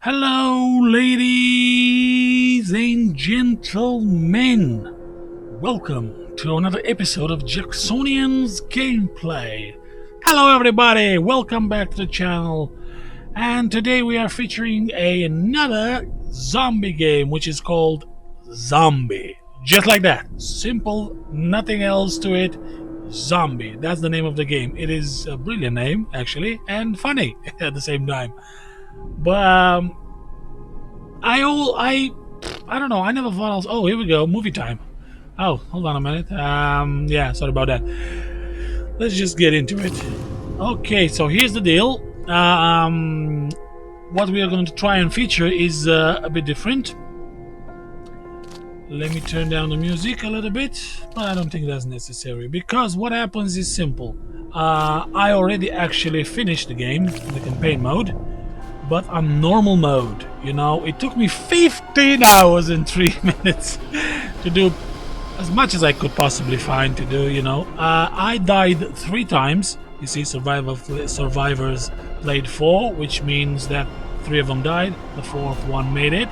Hello, ladies and gentlemen. Welcome to another episode of Jacksonian's Gameplay. Hello, everybody. Welcome back to the channel. And today we are featuring another zombie game, which is called Zombie. Just like that. Simple, nothing else to it. Zombie. That's the name of the game. It is a brilliant name, actually, and funny at the same time. But I don't know. I never thought I was. Oh, here we go. Movie time. Oh, hold on a minute. Yeah, sorry about that. Let's just get into it. Okay, so here's the deal. What we are going to try and feature is a bit different. Let me turn down the music a little bit, but I don't think that's necessary because what happens is simple. I already actually finished the game in the campaign mode, but on normal mode. You know, it took me 15 hours and 3 minutes to do as much as I could possibly find to do. I died 3 times. You see, survivors played 4, which means that 3 of them died. The 4th one made it.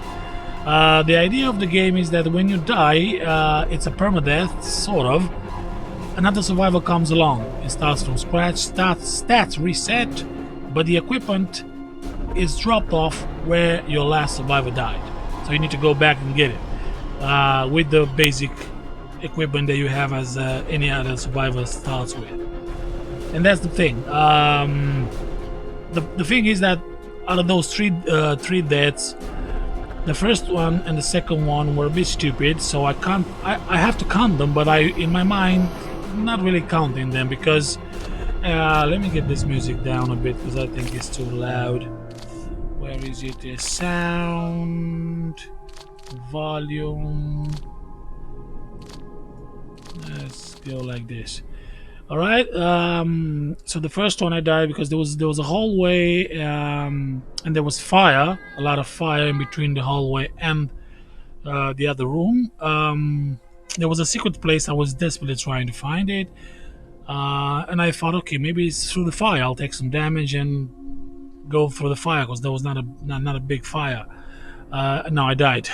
The idea of the game is that when you die, it's a permadeath, sort of. Another survivor comes along. It starts from scratch, stats reset, but the equipment is dropped off where your last survivor died. So you need to go back and get it with the basic equipment that you have as any other survivor starts with. And that's the thing. The thing is that out of those three deaths, the first one and the second one were a bit stupid, so I have to count them, but in my mind, not really counting them because let me get this music down a bit because I think it's too loud. Where is it? The sound volume. Let's go like this. All right. So the first one I died because there was a hallway and there was fire, a lot of fire in between the hallway and the other room. There was a secret place. I was desperately trying to find it, and I thought, okay, maybe it's through the fire. I'll take some damage and go for the fire because there was not a big fire. No, I died.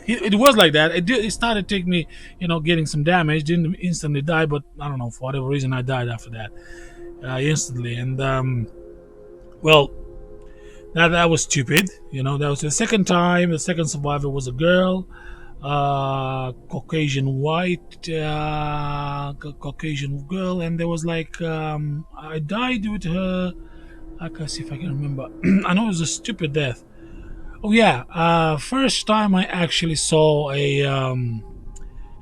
It was like that. It started taking me, getting some damage. Didn't instantly die, but I don't know, for whatever reason I died after that instantly. And well, that was stupid. That was the second time. The second survivor was a girl, Caucasian white, Caucasian girl, and there was like I died with her. I can see if I can remember. I know it was a stupid death. Oh yeah, first time I actually saw a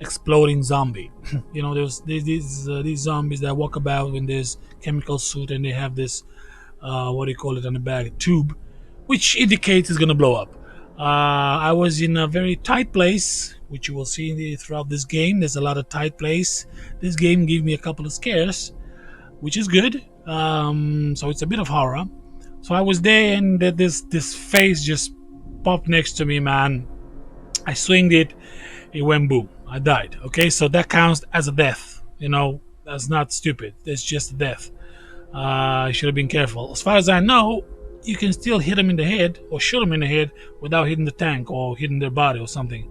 exploding zombie. There's these zombies that walk about in this chemical suit and they have this what do you call it on the back, tube, which indicates it's gonna blow up. I was in a very tight place, which you will see throughout this game. There's a lot of tight place. This game gave me a couple of scares, which is good. So it's a bit of horror. So I was there, and this face just popped next to me, man. I swinged it, it went boom. I died. Okay, so that counts as a death. That's not stupid. It's just a death. I should have been careful. As far as I know, you can still hit them in the head or shoot them in the head without hitting the tank or hitting their body or something,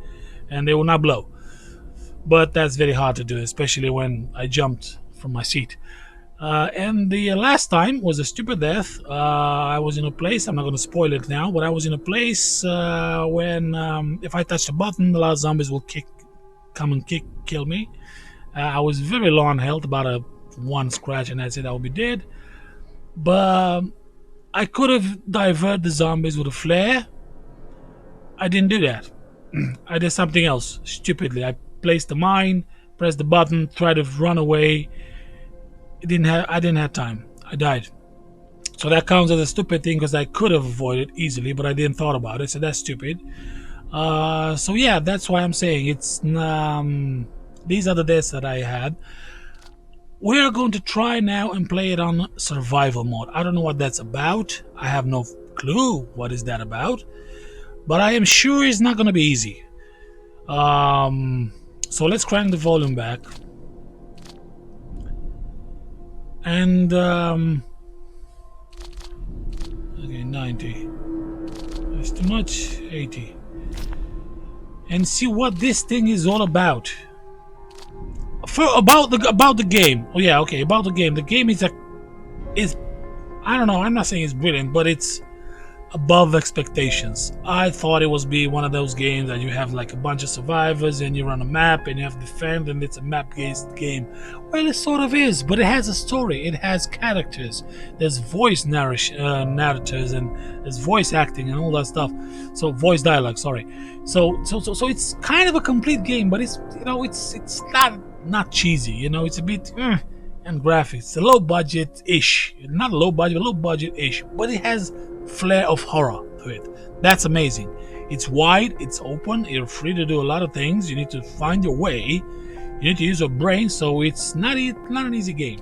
and they will not blow. But that's very hard to do, especially when I jumped from my seat. And the last time was a stupid death. I was in a place, I'm not going to spoil it now, but I was in a place when if I touch the button, the last zombies will come and kill me. I was very low on health, about one scratch, and that's it, I would be dead. But I could have diverted the zombies with a flare. I didn't do that. I did something else stupidly. I placed the mine, pressed the button, tried to run away. I didn't have time. I died. So that counts as a stupid thing because I could have avoided easily, but I didn't thought about it. So that's stupid. So yeah, that's why I'm saying it's these are the deaths that I had. We are going to try now and play it on survival mode. I don't know what that's about. I have no clue what is that about, but I am sure it's not going to be easy. So let's crank the volume back. And okay, 90. It's too much. 80. And see what this thing is all about. About the game. Oh yeah, okay, about the game. The game is I don't know, I'm not saying it's brilliant, but it's above expectations. I thought it was be one of those games that you have like a bunch of survivors and you run a map and you have to defend and it's a map-based game. Well, it sort of is, but it has a story. It has characters. There's voice narrators and there's voice acting and all that stuff. So voice dialogue, sorry. So it's kind of a complete game, but it's it's not cheesy. It's a bit. And graphics. It's a low budget-ish. Not low budget, but low budget-ish. But it has flair of horror to it. That's amazing. It's wide, it's open, you're free to do a lot of things. You need to find your way. You need to use your brain, so it's not an easy game.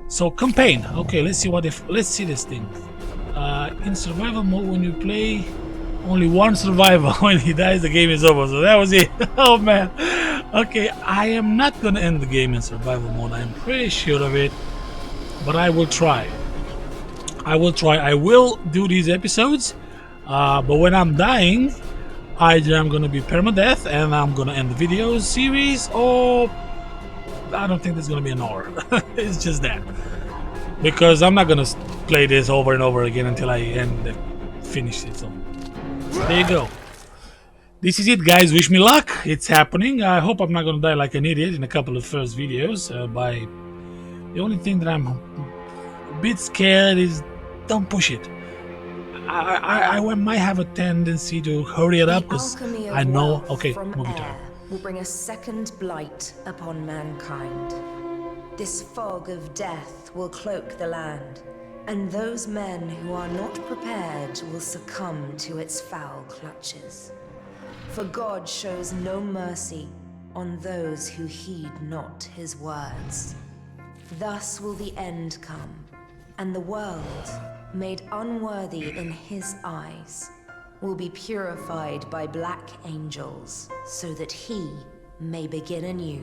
So campaign. Okay, let's see this thing. In survival mode, when you play only one survivor, when he dies the game is over. So that was it. Oh man. Okay, I am not gonna end the game in survival mode. I'm pretty sure of it, but I will try. I will do these episodes, but when I'm dying, either I'm gonna be permadeath and I'm gonna end the video series, or I don't think there's gonna be an hour. It's just that, because I'm not gonna play this over and over again until I finish it. So there you go. This is it, guys. Wish me luck. It's happening. I hope I'm not gonna die like an idiot in a couple of first videos. The only thing that I'm a bit scared is don't push it. I might have a tendency to hurry it up because I know. Okay, movie time. Will bring a second blight upon mankind. This fog of death will cloak the land, and those men who are not prepared will succumb to its foul clutches. For God shows no mercy on those who heed not his words. Thus will the end come, and the world, made unworthy in his eyes, will be purified by black angels, so that he may begin anew.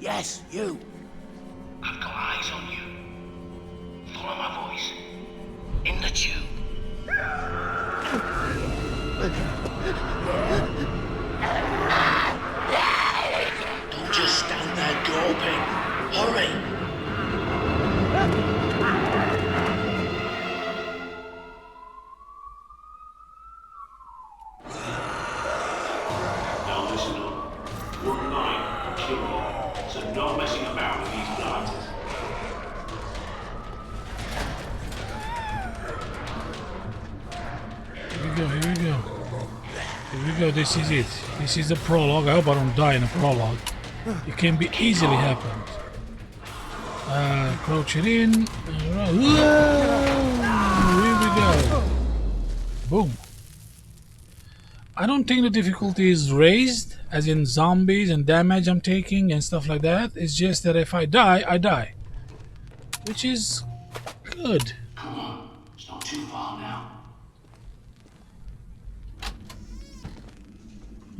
Yes, you. I've got eyes on you. Follow my voice. In the tube. Don't just stand there gawping. Hurry! Now listen up. One night will kill you, so no messing about with these blighters. Here we go, here we go. Here we go, this is it. This is the prologue. I hope I don't die in the prologue. It can be easily happened. Crouch it in. Whoa! Here we go. Boom. I don't think the difficulty is raised, as in zombies and damage I'm taking and stuff like that. It's just that if I die, I die. Which is good. Come on, it's not too far now.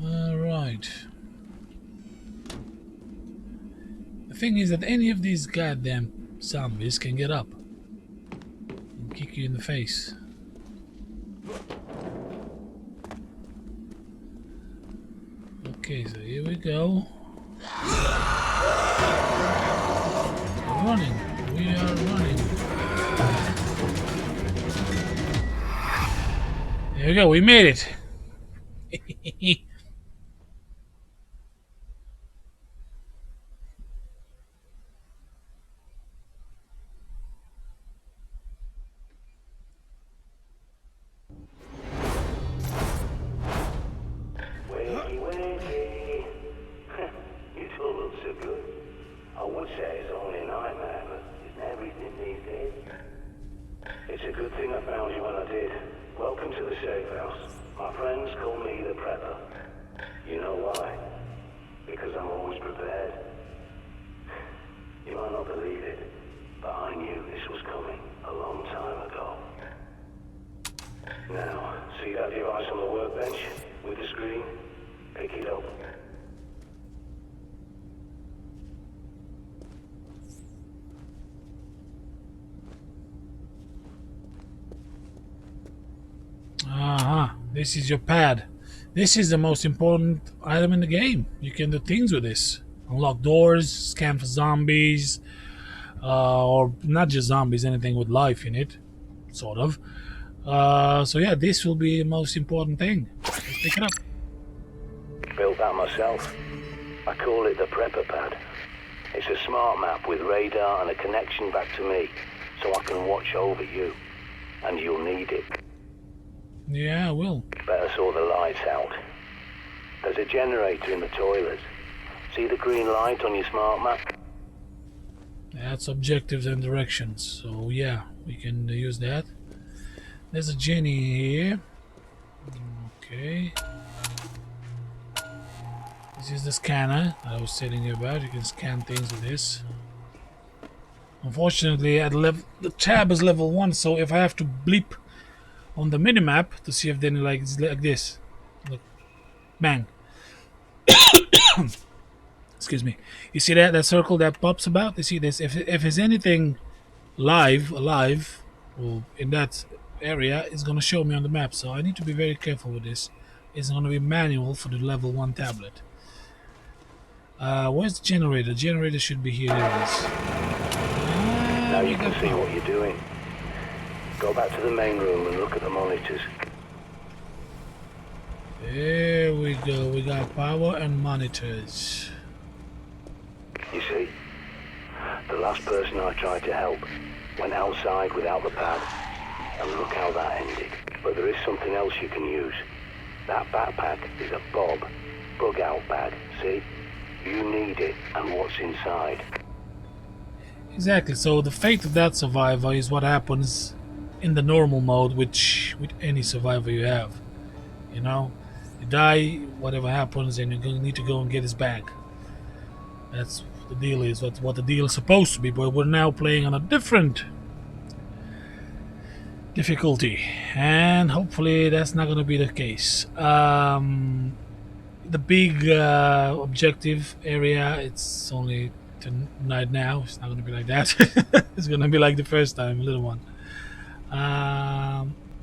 Alright. The thing is that any of these goddamn zombies can get up and kick you in the face. Okay, so here we go. We're running. We are running. There we go. We made it. Wakey, wakey. You two look so good. I would say it's only a nightmare, but isn't everything these days? It's a good thing I found you when I did. Welcome to the safe house. My friends call me the Prepper. You know why? Because I'm always prepared. You might not believe it, but I knew this was coming a long time ago. Now, see that device on the workbench with the screen? Pick it up. This is your pad. This is the most important item in the game. You can do things with this. Unlock doors, scan for zombies, or not just zombies, anything with life in it, sort of. So yeah, this will be the most important thing. Let's pick it up. Built that myself. I call it the Prepper Pad. It's a smart map with radar and a connection back to me, so I can watch over you. And you'll need it. Yeah, I will. Better sort the lights out. There's a generator in the toilets. See the green light on your smart map? That's objectives and directions. So yeah, we can use that. There's a Jenny here. Okay. This is the scanner I was telling you about. You can scan things with this. Unfortunately, the tab is level 1, so if I have to bleep on the minimap to see if then like this, look, bang. Excuse me. You see that circle that pops about? You see this? If there's anything alive, or in that area, it's gonna show me on the map. So I need to be very careful with this. It's gonna be manual for the level 1 tablet. Where's the generator? The generator should be here. There it is. Now you can see what you're doing. Go back to the main room and look at the monitors. There we go. We got power and monitors. You see? The last person I tried to help went outside without the pad. And look how that ended. But there is something else you can use. That backpack is a bug out bag, see? You need it and what's inside. Exactly. So the fate of that survivor is what happens in the normal mode, which with any survivor you have. You know, you die, whatever happens, and you're gonna need to go and get his bag. That's the deal. Is what the deal is supposed to be. But we're now playing on a different difficulty, and hopefully that's not gonna be the case. The big objective area, it's only tonight now. It's not gonna be like that. It's gonna be like the first time, a little one.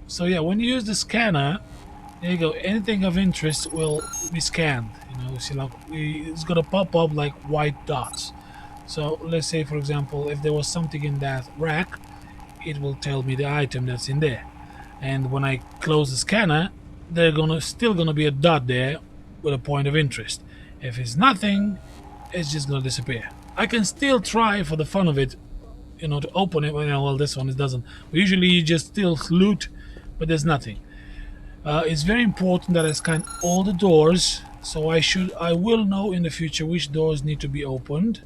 So yeah, when you use the scanner, there you go. Anything of interest will be scanned. You know, see, like it's gonna pop up like white dots. So let's say, for example, if there was something in that rack, it will tell me the item that's in there. And when I close the scanner, there's still gonna be a dot there with a point of interest. If it's nothing, it's just gonna disappear. I can still try for the fun of it, you know, to open it. Well, this one it doesn't. Usually you just still loot, but there's nothing. It's very important that I scan all the doors, so I will know in the future which doors need to be opened,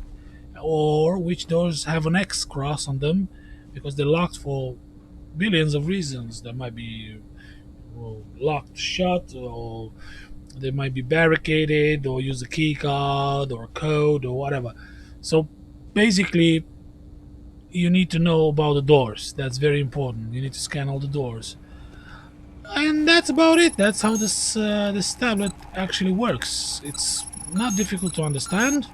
or which doors have an X cross on them, because they're locked for billions of reasons. They might be locked shut, or they might be barricaded, or use a key card or a code or whatever. So basically, you need to know about the doors. That's very important. You need to scan all the doors. And that's about it. That's how this tablet actually works. It's not difficult to understand.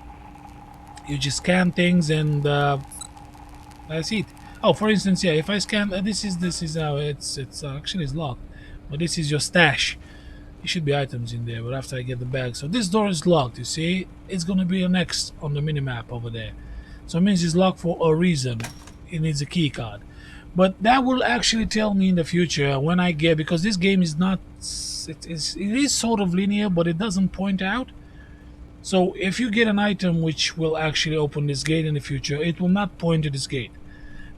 You just scan things and that's it. Oh, for instance, if I scan this is how it's actually is locked, but this is your stash. There should be items in there, but after I get the bag. So this door is locked, you see? It's gonna be a next on the minimap over there. So it means it's locked for a reason. It needs a key card. But that will actually tell me in the future when I get, because this game is not, it is sort of linear, but it doesn't point out. So if you get an item which will actually open this gate in the future, it will not point to this gate.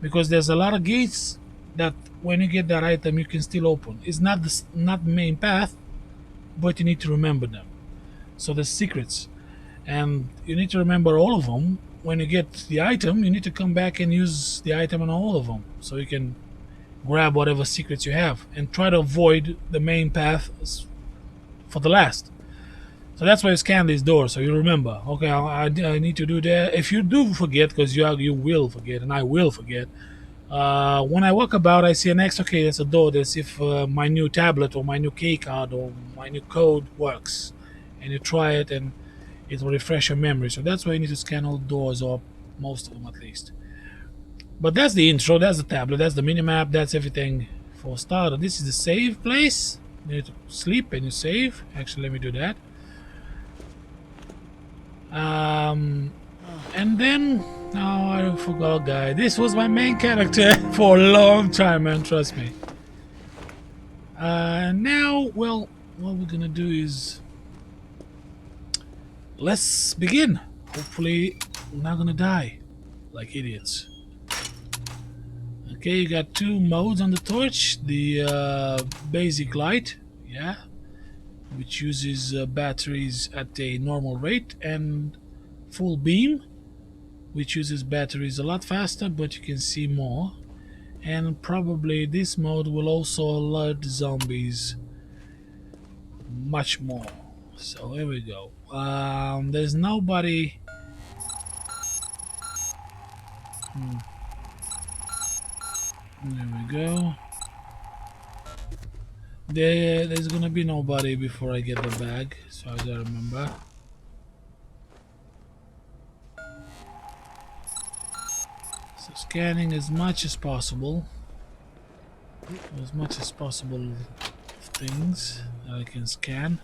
Because there's a lot of gates that when you get that item you can still open. It's not the main path, but you need to remember them. So there's secrets, and you need to remember all of them. When you get the item, you need to come back and use the item on all of them, so you can grab whatever secrets you have and try to avoid the main path for the last. So that's why you scan these doors, so you remember. Okay, I need to do that. If you do forget, because you will forget, and I will forget. When I walk about, I see an X. Okay, there's a door. That's if my new tablet or my new key card or my new code works, and you try it, and it will refresh your memory. So that's why you need to scan all the doors, or most of them at least. But that's the intro. That's the tablet. That's the minimap. That's everything for starter. This is the save place. You need to sleep and you save. Actually, let me do that. And then, oh, I forgot, guy. This was my main character for a long time, man. Trust me. Now, well, what we're gonna do is let's begin. Hopefully, we're not gonna die like idiots. Okay, you got two modes on the torch. The basic light, yeah, which uses batteries at a normal rate, and full beam, which uses batteries a lot faster, but you can see more. And probably this mode will also alert zombies much more. So here we go. There's nobody. There we go. There's gonna be nobody before I get the bag, so I gotta remember. So scanning as much as possible. Things that I can scan.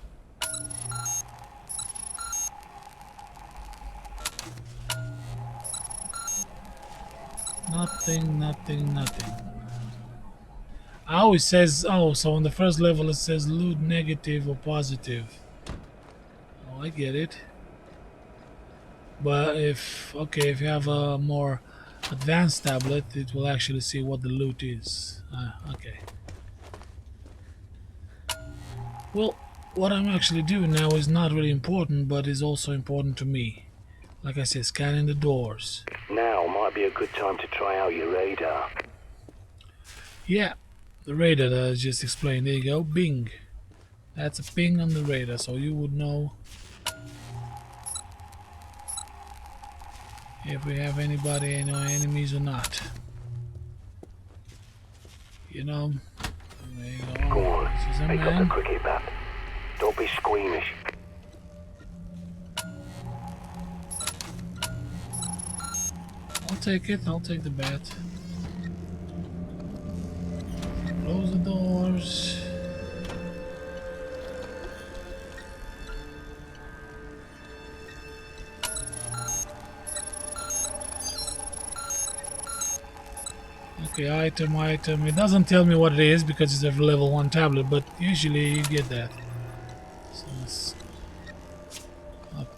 Nothing. I always says, oh, so on the first level it says loot negative or positive. Oh, I get it. But if you have a more advanced tablet, it will actually see what the loot is. Okay. Well, what I'm actually doing now is not really important, but is also important to me. Like I said, scanning the doors. Now might be a good time to try out your radar. Yeah, the radar that I just explained. There you go, Bing. That's a ping on the radar, so you would know if we have anybody, any enemies or not. You know, there you go. Go on, This is a pick up the man. cricket bat. Don't be squeamish. I'll take it. I'll take the bat. Close the doors. Okay, item. It doesn't tell me what it is because it's a level 1 tablet, but usually you get that. So it's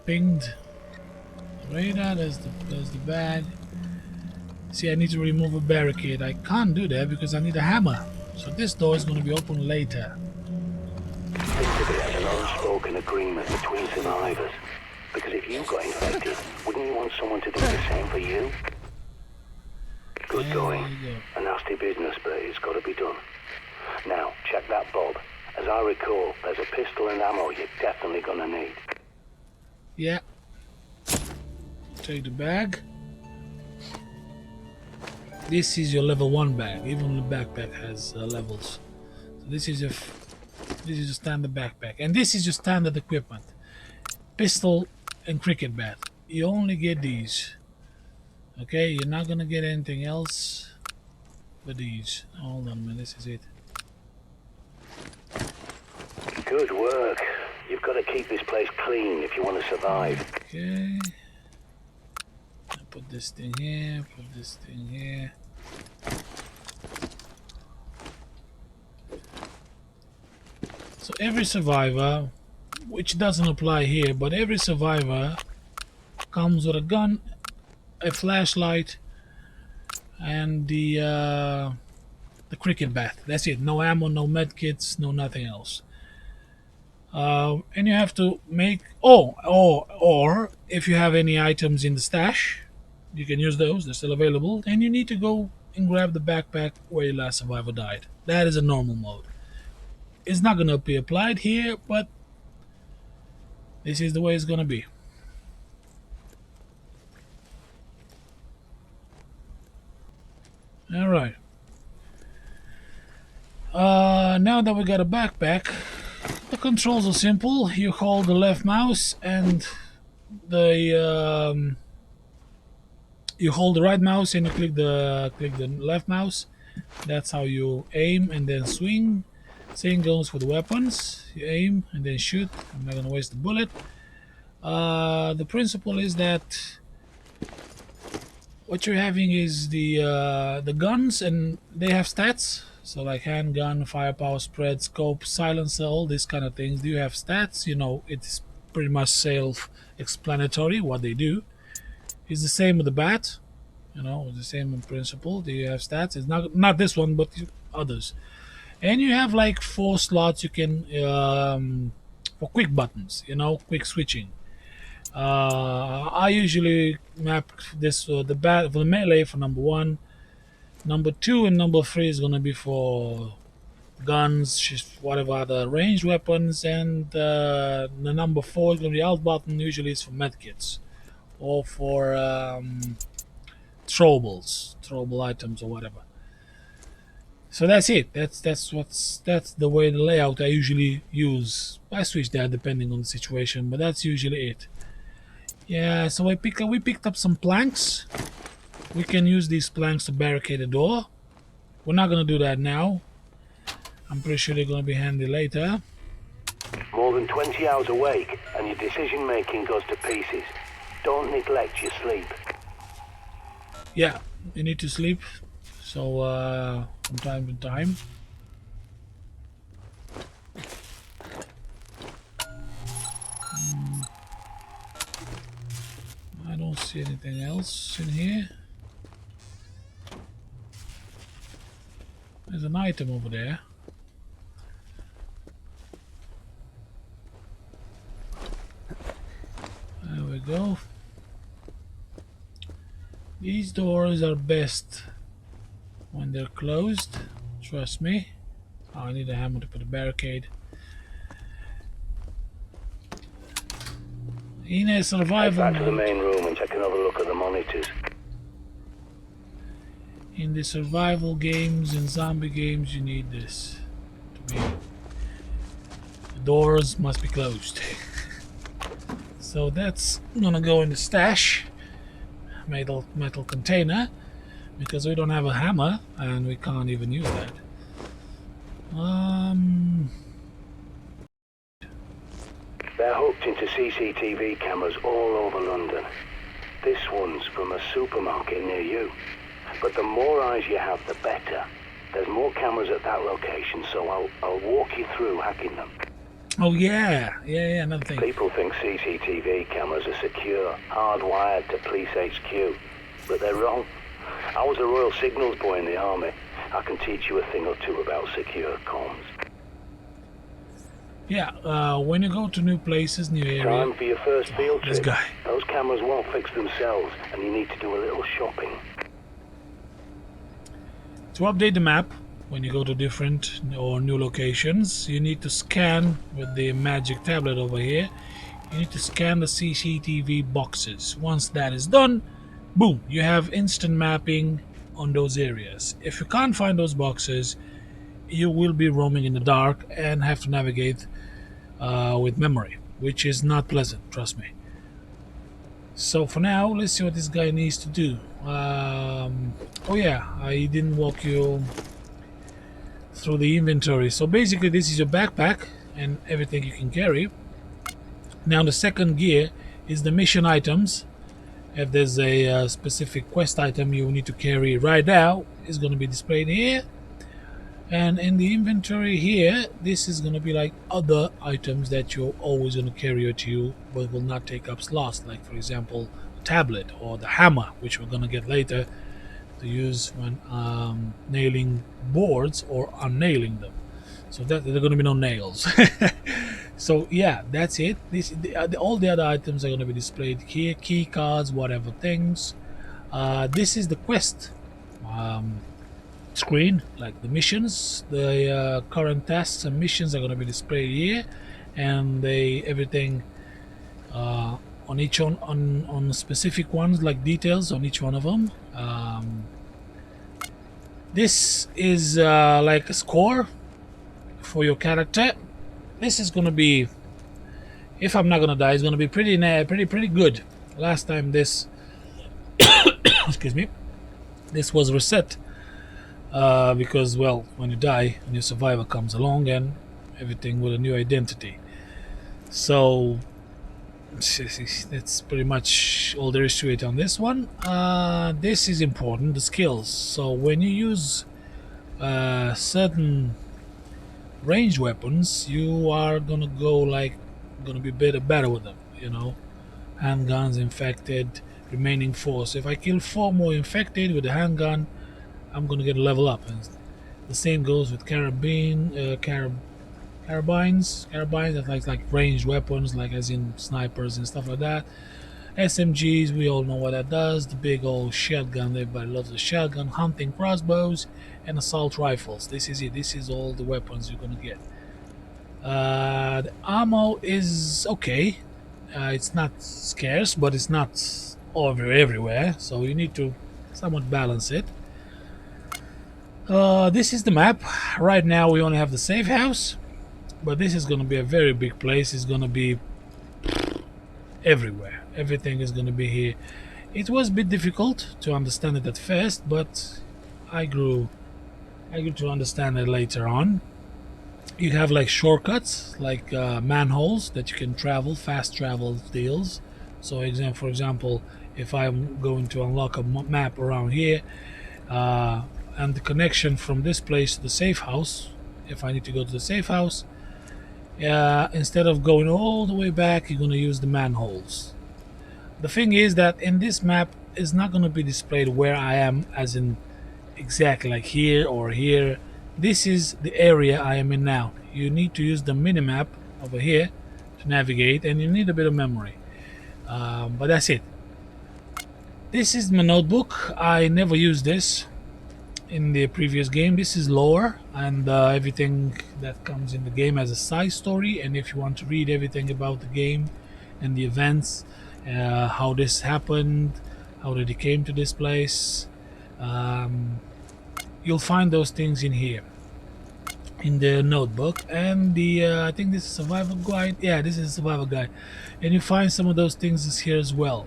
pinged radar. There's the bag. See, I need to remove a barricade. I can't do that because I need a hammer. So this door is going to be open later. Think of it as an unspoken agreement between survivors. Because if you got infected, wouldn't you want someone to do the same for you? Good There going. you go. A nasty business, but it's got to be done. Now, check that bob. As I recall, there's a pistol and ammo you're definitely gonna need. Yeah. Take the bag. This is your level 1 bag. Even the backpack has levels. So this is your standard backpack, and this is your standard equipment: pistol and cricket bat. You only get these. Okay, you're not gonna get anything else but these. Hold on a minute. This is it. Good work. You've got to keep this place clean if you want to survive. Okay. I'll put this thing here, put this thing here. So every survivor, which doesn't apply here, but every survivor comes with a gun, a flashlight, and the cricket bat. That's it. No ammo, no medkits, no nothing else. And you have to make or if you have any items in the stash, you can use those. They're still available. And you need to go and grab the backpack where your last survivor died. That is a normal mode. It's not gonna be applied here, but this is the way it's gonna be. All right. Now that we got a backpack, the controls are simple. You hold the left mouse and you hold the right mouse and you click the left mouse. That's how you aim and then swing. Same goes for the weapons. You aim and then shoot. I'm not gonna waste the bullet. The principle is that what you're having is the guns, and they have stats. So like handgun, firepower, spread, scope, silencer, all these kind of things. Do you have stats? You know, it's pretty much self-explanatory what they do. It's the same with the bat. You know, it's the same in principle. Do you have stats? It's not this one, but others. And you have like 4 slots you can for quick buttons. You know, quick switching. I usually map this the bat for the melee for number 1. Number 2 and number 3 is gonna be for guns, whatever other ranged weapons, and the number 4 is gonna be alt button. Usually it's for medkits or for throwable items or whatever. So that's it. That's the way the layout I usually use. I switch that depending on the situation, but that's usually it. Yeah. So we picked up some planks. We can use these planks to barricade the door. We're not gonna do that now. I'm pretty sure they're gonna be handy later. More than 20 hours awake and your decision making goes to pieces. Don't neglect your sleep. Yeah, you need to sleep. So from time to time. I don't see anything else in here. There's an item over there. There we go. These doors are best when they're closed. Trust me. Oh, I need a hammer to put a barricade. In a Head survival back to the mode, main room and take another look at the monitors. in the survival games and zombie games, you need this to be. The doors must be closed. So that's gonna go in the stash metal container because we don't have a hammer and we can't even use that. They're hooked into CCTV cameras all over London. This one's from a supermarket near you. But the more eyes you have, the better. There's more cameras at that location, so I'll walk you through hacking them. Oh yeah, another thing. People think CCTV cameras are secure, hardwired to police HQ, but they're wrong. I was a Royal Signals boy in the army. I can teach you a thing or two about secure comms. Yeah, when you go to new places, new area. Time for your first field This trip. guy. Those cameras won't fix themselves, and you need to do a little shopping. To update the map, when you go to different or new locations, you need to scan with the magic tablet over here. You need to scan the CCTV boxes. Once that is done, boom, you have instant mapping on those areas. If you can't find those boxes, you will be roaming in the dark and have to navigate with memory, which is not pleasant, trust me. So for now, let's see what this guy needs to do. Oh yeah, I didn't walk you through the inventory. So basically this is your backpack. and everything you can carry. Now the second gear is the mission items. If there's a specific quest item you need to carry right now, it's going to be displayed here. And in the inventory here, this is going to be like other items that you're always going to carry with you but will not take up slots, like for example the tablet or the hammer, which we're going to get later to use when nailing boards or unnailing them. So that there are going to be no nails. So yeah, that's it. All the other items are going to be displayed here: key cards, whatever things. This is the quest um, screen, like the missions. The current tasks and missions are going to be displayed here, and everything on each on specific ones, like details on each one of them. This is like a score for your character. This is gonna be, if I'm not gonna die, it's gonna be pretty good. Last time this, excuse me, this was reset because, well, when you die, a new survivor comes along and everything with a new identity. So that's pretty much all there is to it on this one. This is important, the skills. So when you use certain ranged weapons, you are gonna gonna be better with them. Handguns, infected, remaining 4. So if I kill 4 more infected with the handgun, I'm gonna get a level up. And the same goes with carabines. Carabines are like ranged weapons, like as in snipers and stuff like that. SMGs, we all know what that does. The big old shotgun, everybody loves the shotgun. Hunting crossbows and assault rifles. This is it. This is all the weapons you're gonna get. The ammo is okay. It's not scarce, but it's not everywhere, so you need to somewhat balance it. This is the map. Right now we only have the safe house, but this is going to be a very big place. It's going to be everywhere. Everything is going to be here. It was a bit difficult to understand it at first, but I grew to understand it later on. You have like shortcuts, like manholes that you can travel, fast travel deals. So for example, if I'm going to unlock a map around here, and the connection from this place to the safe house, if I need to go to the safe house, instead of going all the way back, you're going to use the manholes. The thing is that in this map, it's not going to be displayed where I am, as in exactly like here or here. This is the area I am in now. You need to use the minimap over here to navigate, and you need a bit of memory. But that's it. This is my notebook. I never used this in the previous game. This is lore, and everything that comes in the game as a side story. And if you want to read everything about the game and the events, how this happened, how they came to this place, you'll find those things in here, in the notebook. And the I think this is survival guide. Yeah, this is a survival guide, and you find some of those things here as well.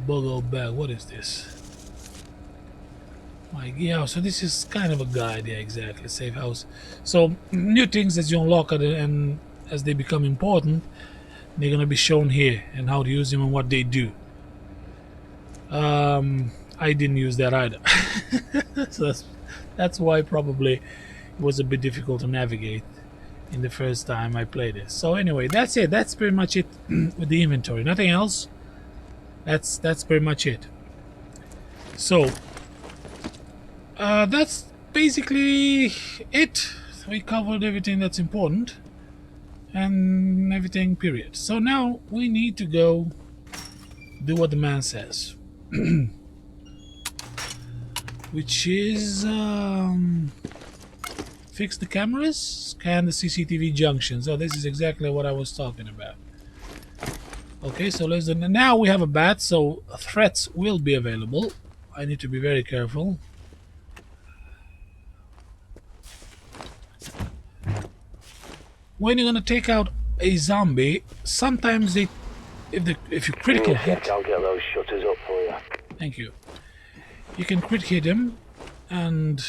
Bogo bag. What is this? Yeah, so this is kind of a guide. Yeah, exactly. Safe house. So new things as you unlock it, and as they become important, they're gonna be shown here, and how to use them and what they do. I didn't use that either. So that's why probably it was a bit difficult to navigate in the first time I played it. So anyway, that's it. That's pretty much it with the inventory. Nothing else. That's pretty much it. So that's basically it. We covered everything that's important and everything, period. So now we need to go do what the man says. Which is fix the cameras, scan the CCTV junctions. Oh, this is exactly what I was talking about. Okay, so let's do. Now we have a bat, so threats will be available. I need to be very careful. When you're gonna take out a zombie, sometimes if you critical hit, I'll get those shutters up for you. thank you. You can crit hit him, And